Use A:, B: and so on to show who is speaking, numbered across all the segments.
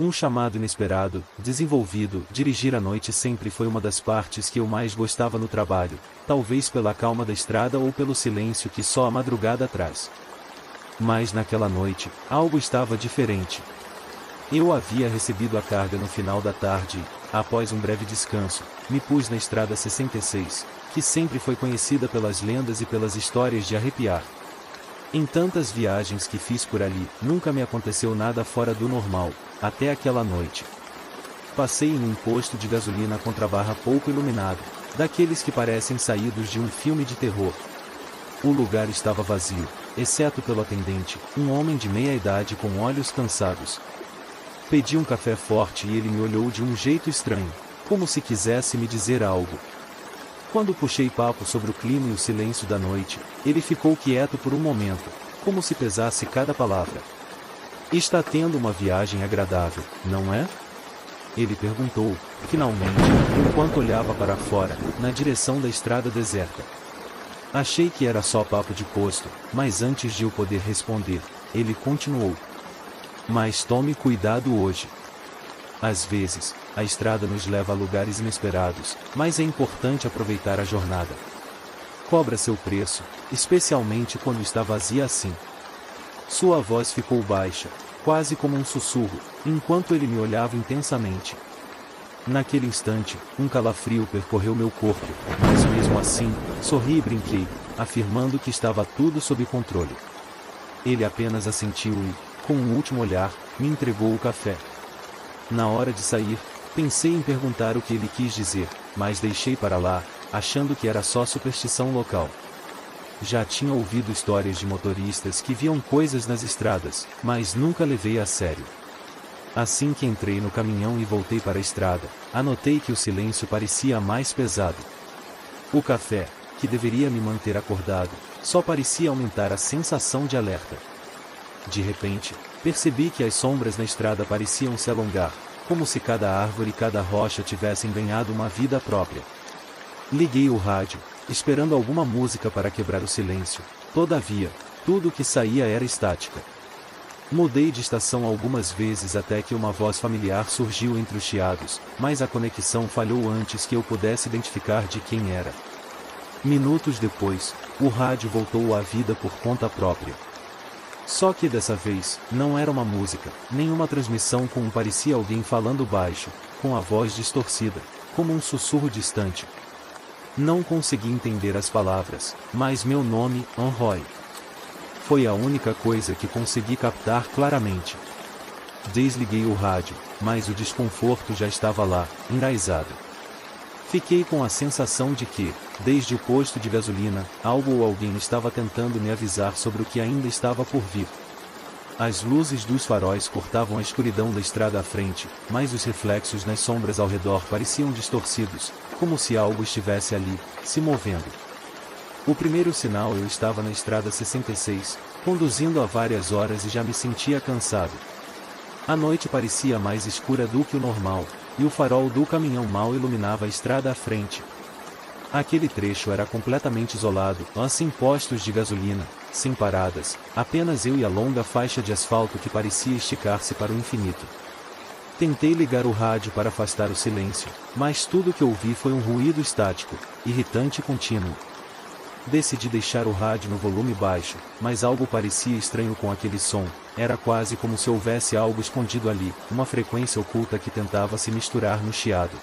A: Um chamado inesperado, desenvolvido. Dirigir à noite sempre foi uma das partes que eu mais gostava no trabalho, talvez pela calma da estrada ou pelo silêncio que só a madrugada traz. Mas naquela noite, algo estava diferente. Eu havia recebido a carga no final da tarde e, após um breve descanso, me pus na estrada 66, que sempre foi conhecida pelas lendas e pelas histórias de arrepiar. Em tantas viagens que fiz por ali, nunca me aconteceu nada fora do normal, até aquela noite. Passei em um posto de gasolina contrabarra pouco iluminado, daqueles que parecem saídos de um filme de terror. O lugar estava vazio, exceto pelo atendente, um homem de meia idade com olhos cansados. Pedi um café forte e ele me olhou de um jeito estranho, como se quisesse me dizer algo. Quando puxei papo sobre o clima e o silêncio da noite, ele ficou quieto por um momento, como se pesasse cada palavra. Está tendo uma viagem agradável, não é? Ele perguntou, finalmente, enquanto olhava para fora, na direção da estrada deserta. Achei que era só papo de posto, mas antes de eu poder responder, ele continuou. Mas tome cuidado hoje. Às vezes, a estrada nos leva a lugares inesperados, mas é importante aproveitar a jornada. Cobra seu preço, especialmente quando está vazia assim. Sua voz ficou baixa, quase como um sussurro, enquanto ele me olhava intensamente. Naquele instante, um calafrio percorreu meu corpo, mas mesmo assim, sorri e brinquei, afirmando que estava tudo sob controle. Ele apenas assentiu e, com um último olhar, me entregou o café. Na hora de sair, pensei em perguntar o que ele quis dizer, mas deixei para lá, achando que era só superstição local. Já tinha ouvido histórias de motoristas que viam coisas nas estradas, mas nunca levei a sério. Assim que entrei no caminhão e voltei para a estrada, anotei que o silêncio parecia mais pesado. O café, que deveria me manter acordado, só parecia aumentar a sensação de alerta. De repente, percebi que as sombras na estrada pareciam se alongar, como se cada árvore e cada rocha tivessem ganhado uma vida própria. Liguei o rádio, esperando alguma música para quebrar o silêncio, todavia, tudo que saía era estática. Mudei de estação algumas vezes até que uma voz familiar surgiu entre os chiados, mas a conexão falhou antes que eu pudesse identificar de quem era. Minutos depois, o rádio voltou à vida por conta própria. Só que dessa vez, não era uma música, nem uma transmissão como parecia alguém falando baixo, com a voz distorcida, como um sussurro distante. Não consegui entender as palavras, mas meu nome, Anroy. Foi a única coisa que consegui captar claramente. Desliguei o rádio, mas o desconforto já estava lá, enraizado. Fiquei com a sensação de que, desde o posto de gasolina, algo ou alguém estava tentando me avisar sobre o que ainda estava por vir. As luzes dos faróis cortavam a escuridão da estrada à frente, mas os reflexos nas sombras ao redor pareciam distorcidos, como se algo estivesse ali, se movendo. O primeiro sinal eu estava na estrada 66, conduzindo há várias horas e já me sentia cansado. A noite parecia mais escura do que o normal, e o farol do caminhão mal iluminava a estrada à frente. Aquele trecho era completamente isolado, sem postos de gasolina, sem paradas, apenas eu e a longa faixa de asfalto que parecia esticar-se para o infinito. Tentei ligar o rádio para afastar o silêncio, mas tudo que ouvi foi um ruído estático, irritante e contínuo. Decidi deixar o rádio no volume baixo, mas algo parecia estranho com aquele som, era quase como se houvesse algo escondido ali, uma frequência oculta que tentava se misturar no chiado.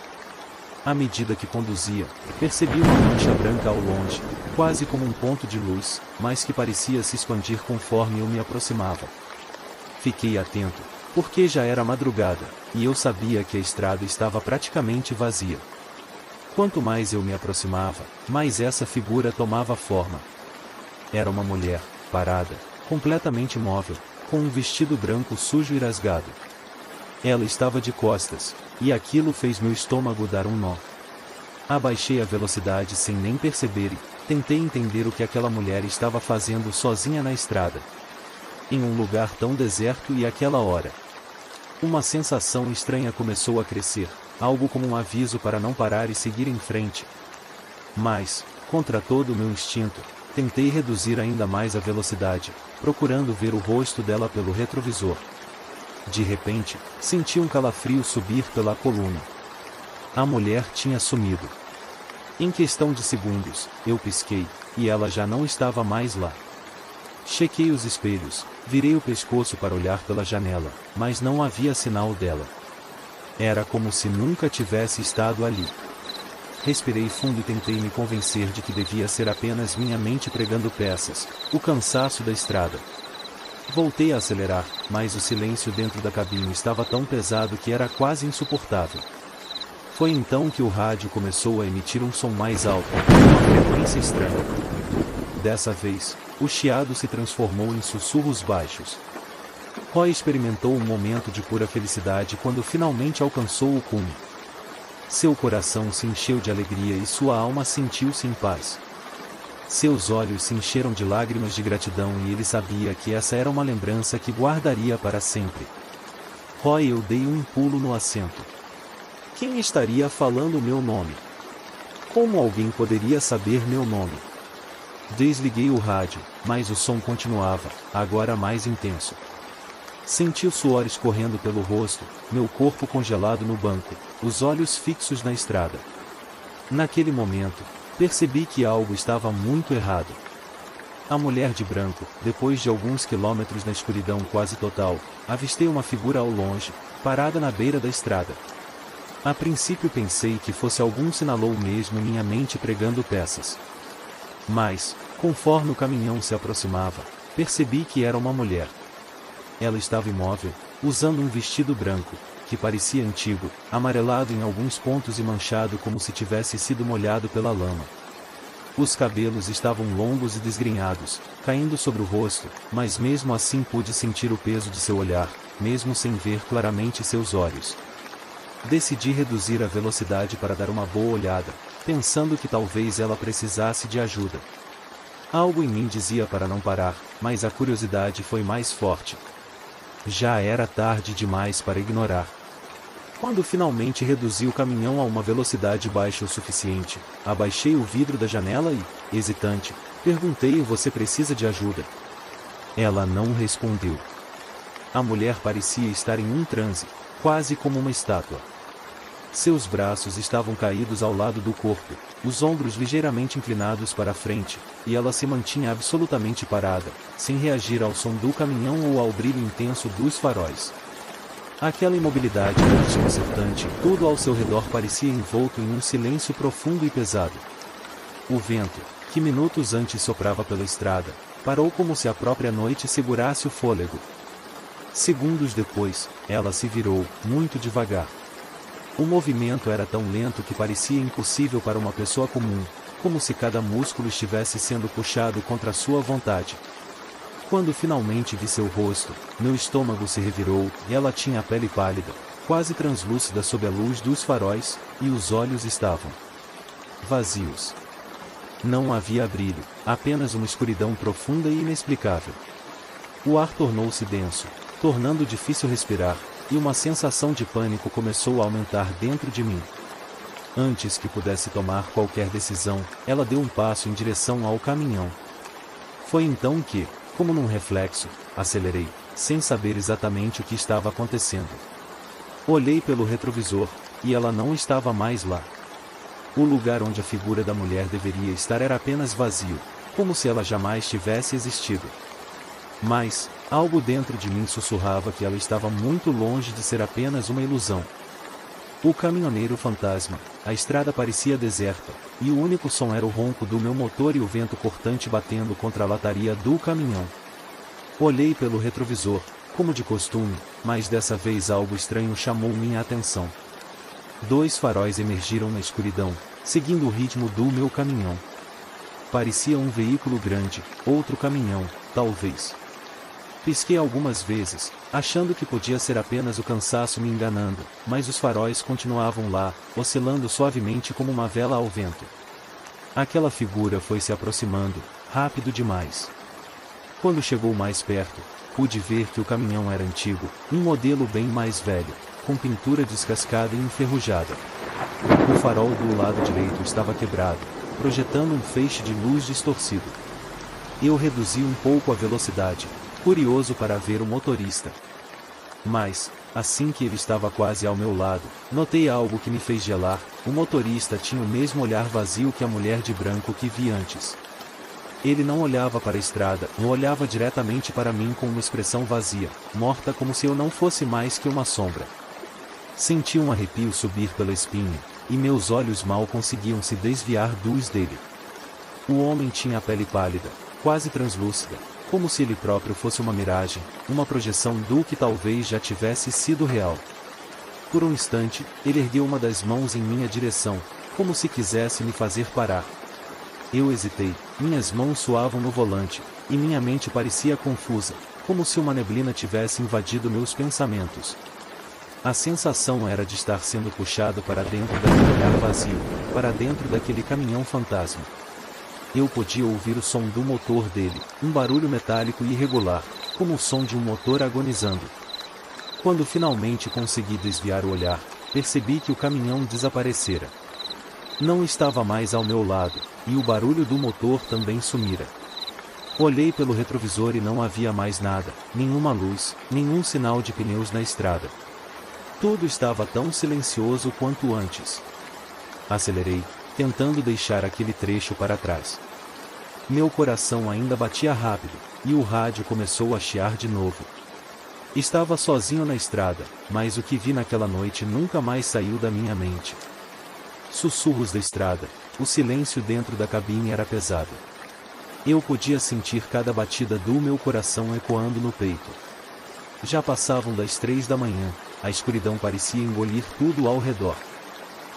A: À medida que conduzia, percebi uma mancha branca ao longe, quase como um ponto de luz, mas que parecia se expandir conforme eu me aproximava. Fiquei atento, porque já era madrugada, e eu sabia que a estrada estava praticamente vazia. Quanto mais eu me aproximava, mais essa figura tomava forma. Era uma mulher, parada, completamente imóvel, com um vestido branco sujo e rasgado. Ela estava de costas, e aquilo fez meu estômago dar um nó. Abaixei a velocidade sem nem perceber e tentei entender o que aquela mulher estava fazendo sozinha na estrada. Em um lugar tão deserto e àquela hora. Uma sensação estranha começou a crescer, algo como um aviso para não parar e seguir em frente. Mas, contra todo o meu instinto, tentei reduzir ainda mais a velocidade, procurando ver o rosto dela pelo retrovisor. De repente, senti um calafrio subir pela coluna. A mulher tinha sumido. Em questão de segundos, eu pisquei, e ela já não estava mais lá. Chequei os espelhos, virei o pescoço para olhar pela janela, mas não havia sinal dela. Era como se nunca tivesse estado ali. Respirei fundo e tentei me convencer de que devia ser apenas minha mente pregando peças, o cansaço da estrada. Voltei a acelerar, mas o silêncio dentro da cabine estava tão pesado que era quase insuportável. Foi então que o rádio começou a emitir um som mais alto, uma frequência estranha. Dessa vez, o chiado se transformou em sussurros baixos. Roy experimentou um momento de pura felicidade quando finalmente alcançou o cume. Seu coração se encheu de alegria e sua alma sentiu-se em paz. Seus olhos se encheram de lágrimas de gratidão e ele sabia que essa era uma lembrança que guardaria para sempre. Roy, eu dei um pulo no assento. Quem estaria falando meu nome? Como alguém poderia saber meu nome? Desliguei o rádio, mas o som continuava, agora mais intenso. Senti o suor escorrendo pelo rosto, meu corpo congelado no banco, os olhos fixos na estrada. Naquele momento, percebi que algo estava muito errado. A mulher de branco, depois de alguns quilômetros na escuridão quase total, avistei uma figura ao longe, parada na beira da estrada. A princípio pensei que fosse algum sinalou mesmo minha mente pregando peças. Mas, conforme o caminhão se aproximava, percebi que era uma mulher. Ela estava imóvel, usando um vestido branco, que parecia antigo, amarelado em alguns pontos e manchado como se tivesse sido molhado pela lama. Os cabelos estavam longos e desgrenhados, caindo sobre o rosto, mas mesmo assim pude sentir o peso de seu olhar, mesmo sem ver claramente seus olhos. Decidi reduzir a velocidade para dar uma boa olhada, pensando que talvez ela precisasse de ajuda. Algo em mim dizia para não parar, mas a curiosidade foi mais forte. Já era tarde demais para ignorar. Quando finalmente reduzi o caminhão a uma velocidade baixa o suficiente, abaixei o vidro da janela e, hesitante, perguntei: você precisa de ajuda? Ela não respondeu. A mulher parecia estar em um transe, quase como uma estátua. Seus braços estavam caídos ao lado do corpo, os ombros ligeiramente inclinados para a frente, e ela se mantinha absolutamente parada, sem reagir ao som do caminhão ou ao brilho intenso dos faróis. Aquela imobilidade era desconcertante, tudo ao seu redor parecia envolto em um silêncio profundo e pesado. O vento, que minutos antes soprava pela estrada, parou como se a própria noite segurasse o fôlego. Segundos depois, ela se virou, muito devagar. O movimento era tão lento que parecia impossível para uma pessoa comum, como se cada músculo estivesse sendo puxado contra sua vontade. Quando finalmente vi seu rosto, meu estômago se revirou, e ela tinha a pele pálida, quase translúcida sob a luz dos faróis, e os olhos estavam vazios. Não havia brilho, apenas uma escuridão profunda e inexplicável. O ar tornou-se denso, tornando difícil respirar, e uma sensação de pânico começou a aumentar dentro de mim. Antes que pudesse tomar qualquer decisão, ela deu um passo em direção ao caminhão. Foi então que, como num reflexo, acelerei, sem saber exatamente o que estava acontecendo. Olhei pelo retrovisor, e ela não estava mais lá. O lugar onde a figura da mulher deveria estar era apenas vazio, como se ela jamais tivesse existido. Mas, algo dentro de mim sussurrava que ela estava muito longe de ser apenas uma ilusão. O caminhoneiro fantasma, a estrada parecia deserta, e o único som era o ronco do meu motor e o vento cortante batendo contra a lataria do caminhão. Olhei pelo retrovisor, como de costume, mas dessa vez algo estranho chamou minha atenção. 2 faróis emergiram na escuridão, seguindo o ritmo do meu caminhão. Parecia um veículo grande, outro caminhão, talvez. Pisquei algumas vezes, achando que podia ser apenas o cansaço me enganando, mas os faróis continuavam lá, oscilando suavemente como uma vela ao vento. Aquela figura foi se aproximando, rápido demais. Quando chegou mais perto, pude ver que o caminhão era antigo, um modelo bem mais velho, com pintura descascada e enferrujada. O farol do lado direito estava quebrado, projetando um feixe de luz distorcido. Eu reduzi um pouco a velocidade, curioso para ver o motorista. Mas, assim que ele estava quase ao meu lado, notei algo que me fez gelar. O motorista tinha o mesmo olhar vazio que a mulher de branco que vi antes. Ele não olhava para a estrada, ou olhava diretamente para mim com uma expressão vazia, morta, como se eu não fosse mais que uma sombra. Senti um arrepio subir pela espinha, e meus olhos mal conseguiam se desviar dos dele. O homem tinha a pele pálida, quase translúcida, como se ele próprio fosse uma miragem, uma projeção do que talvez já tivesse sido real. Por um instante, ele ergueu uma das mãos em minha direção, como se quisesse me fazer parar. Eu hesitei, minhas mãos suavam no volante, e minha mente parecia confusa, como se uma neblina tivesse invadido meus pensamentos. A sensação era de estar sendo puxado para dentro daquele olhar vazio, para dentro daquele caminhão fantasma. Eu podia ouvir o som do motor dele, um barulho metálico e irregular, como o som de um motor agonizando. Quando finalmente consegui desviar o olhar, percebi que o caminhão desaparecera. Não estava mais ao meu lado, e o barulho do motor também sumira. Olhei pelo retrovisor e não havia mais nada, nenhuma luz, nenhum sinal de pneus na estrada. Tudo estava tão silencioso quanto antes. Acelerei, tentando deixar aquele trecho para trás. Meu coração ainda batia rápido, e o rádio começou a chiar de novo. Estava sozinho na estrada, mas o que vi naquela noite nunca mais saiu da minha mente. Sussurros da estrada, o silêncio dentro da cabine era pesado. Eu podia sentir cada batida do meu coração ecoando no peito. Já passavam das 3 da manhã, a escuridão parecia engolir tudo ao redor.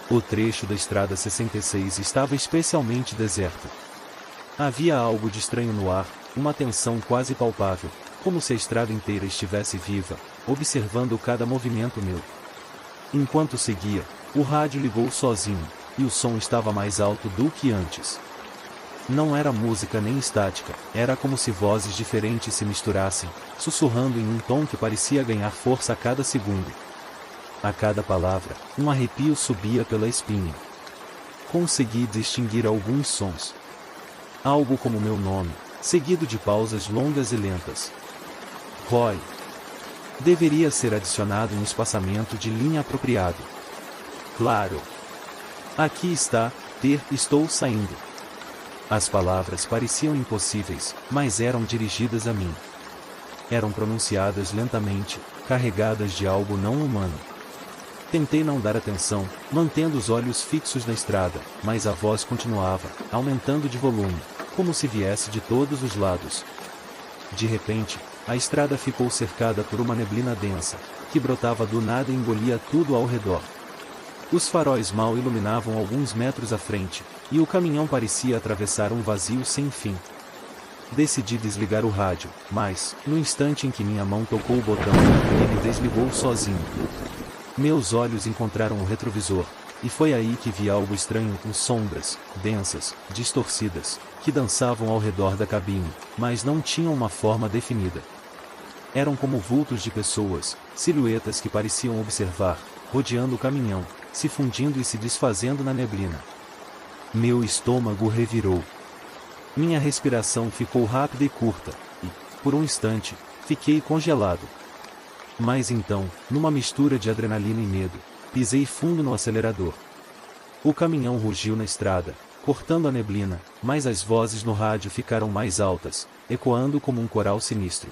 A: O trecho da estrada 66 estava especialmente deserto. Havia algo de estranho no ar, uma tensão quase palpável, como se a estrada inteira estivesse viva, observando cada movimento meu. Enquanto seguia, o rádio ligou sozinho, e o som estava mais alto do que antes. Não era música nem estática, era como se vozes diferentes se misturassem, sussurrando em um tom que parecia ganhar força a cada segundo. A cada palavra, um arrepio subia pela espinha. Consegui distinguir alguns sons. Algo como meu nome, seguido de pausas longas e lentas. Roy. Deveria ser adicionado um espaçamento de linha apropriado. Claro. Aqui está, estou saindo. As palavras pareciam impossíveis, mas eram dirigidas a mim. Eram pronunciadas lentamente, carregadas de algo não humano. Tentei não dar atenção, mantendo os olhos fixos na estrada, mas a voz continuava, aumentando de volume, como se viesse de todos os lados. De repente, a estrada ficou cercada por uma neblina densa, que brotava do nada e engolia tudo ao redor. Os faróis mal iluminavam alguns metros à frente, e o caminhão parecia atravessar um vazio sem fim. Decidi desligar o rádio, mas, no instante em que minha mão tocou o botão, ele desligou sozinho. Meus olhos encontraram o retrovisor, e foi aí que vi algo estranho com sombras, densas, distorcidas, que dançavam ao redor da cabine, mas não tinham uma forma definida. Eram como vultos de pessoas, silhuetas que pareciam observar, rodeando o caminhão, se fundindo e se desfazendo na neblina. Meu estômago revirou. Minha respiração ficou rápida e curta, e, por um instante, fiquei congelado. Mas então, numa mistura de adrenalina e medo, pisei fundo no acelerador. O caminhão rugiu na estrada, cortando a neblina, mas as vozes no rádio ficaram mais altas, ecoando como um coral sinistro.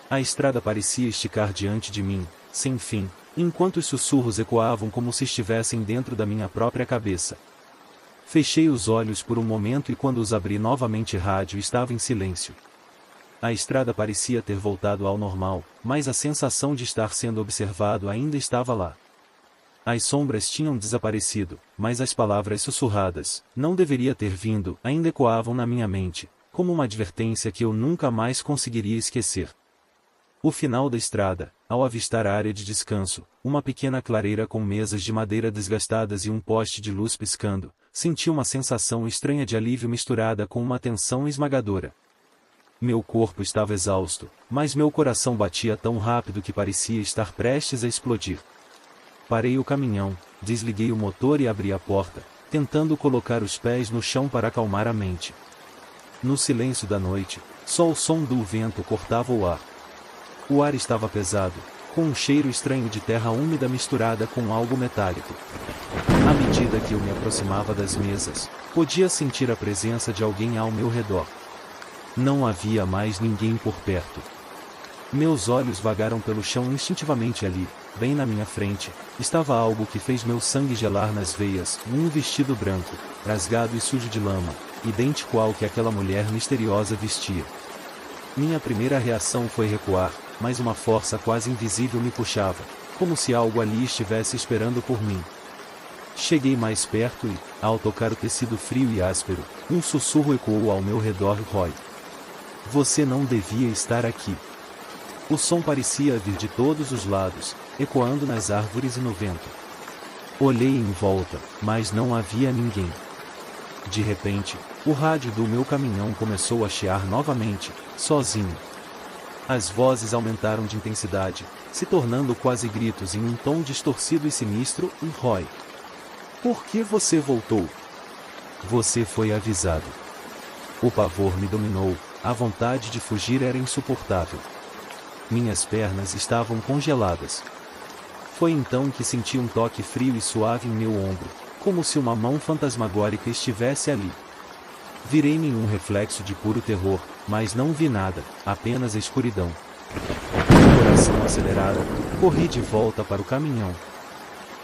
A: A estrada parecia esticar diante de mim, sem fim, enquanto os sussurros ecoavam como se estivessem dentro da minha própria cabeça. Fechei os olhos por um momento e quando os abri novamente o rádio estava em silêncio. A estrada parecia ter voltado ao normal, mas a sensação de estar sendo observado ainda estava lá. As sombras tinham desaparecido, mas as palavras sussurradas, não deveria ter vindo, ainda ecoavam na minha mente, como uma advertência que eu nunca mais conseguiria esquecer. O final da estrada, ao avistar a área de descanso, uma pequena clareira com mesas de madeira desgastadas e um poste de luz piscando, senti uma sensação estranha de alívio misturada com uma tensão esmagadora. Meu corpo estava exausto, mas meu coração batia tão rápido que parecia estar prestes a explodir. Parei o caminhão, desliguei o motor e abri a porta, tentando colocar os pés no chão para acalmar a mente. No silêncio da noite, só o som do vento cortava o ar. O ar estava pesado, com um cheiro estranho de terra úmida misturada com algo metálico. À medida que eu me aproximava das mesas, podia sentir a presença de alguém ao meu redor. Não havia mais ninguém por perto. Meus olhos vagaram pelo chão instintivamente ali, bem na minha frente, estava algo que fez meu sangue gelar nas veias, um vestido branco, rasgado e sujo de lama, idêntico ao que aquela mulher misteriosa vestia. Minha primeira reação foi recuar, mas uma força quase invisível me puxava, como se algo ali estivesse esperando por mim. Cheguei mais perto e, ao tocar o tecido frio e áspero, um sussurro ecoou ao meu redor: Roy. Você não devia estar aqui. O som parecia vir de todos os lados, ecoando nas árvores e no vento. Olhei em volta, mas não havia ninguém. De repente, o rádio do meu caminhão começou a chiar novamente, sozinho. As vozes aumentaram de intensidade, se tornando quase gritos em um tom distorcido e sinistro: Roy. Por que você voltou? Você foi avisado. O pavor me dominou, a vontade de fugir era insuportável. Minhas pernas estavam congeladas. Foi então que senti um toque frio e suave em meu ombro, como se uma mão fantasmagórica estivesse ali. Virei-me em um reflexo de puro terror, mas não vi nada, apenas a escuridão. Com o coração acelerado, corri de volta para o caminhão.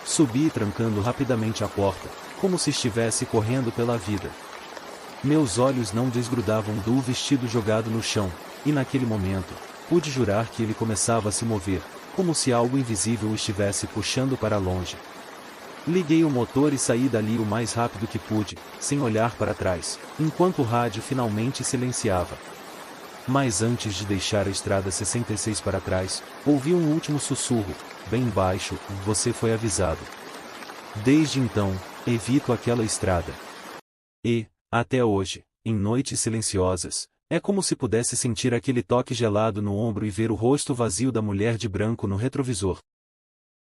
A: Subi trancando rapidamente a porta, como se estivesse correndo pela vida. Meus olhos não desgrudavam do vestido jogado no chão, e naquele momento, pude jurar que ele começava a se mover, como se algo invisível o estivesse puxando para longe. Liguei o motor e saí dali o mais rápido que pude, sem olhar para trás, enquanto o rádio finalmente silenciava. Mas antes de deixar a estrada 66 para trás, ouvi um último sussurro, bem baixo: você foi avisado. Desde então, evito aquela estrada. E, até hoje, em noites silenciosas, é como se pudesse sentir aquele toque gelado no ombro e ver o rosto vazio da mulher de branco no retrovisor.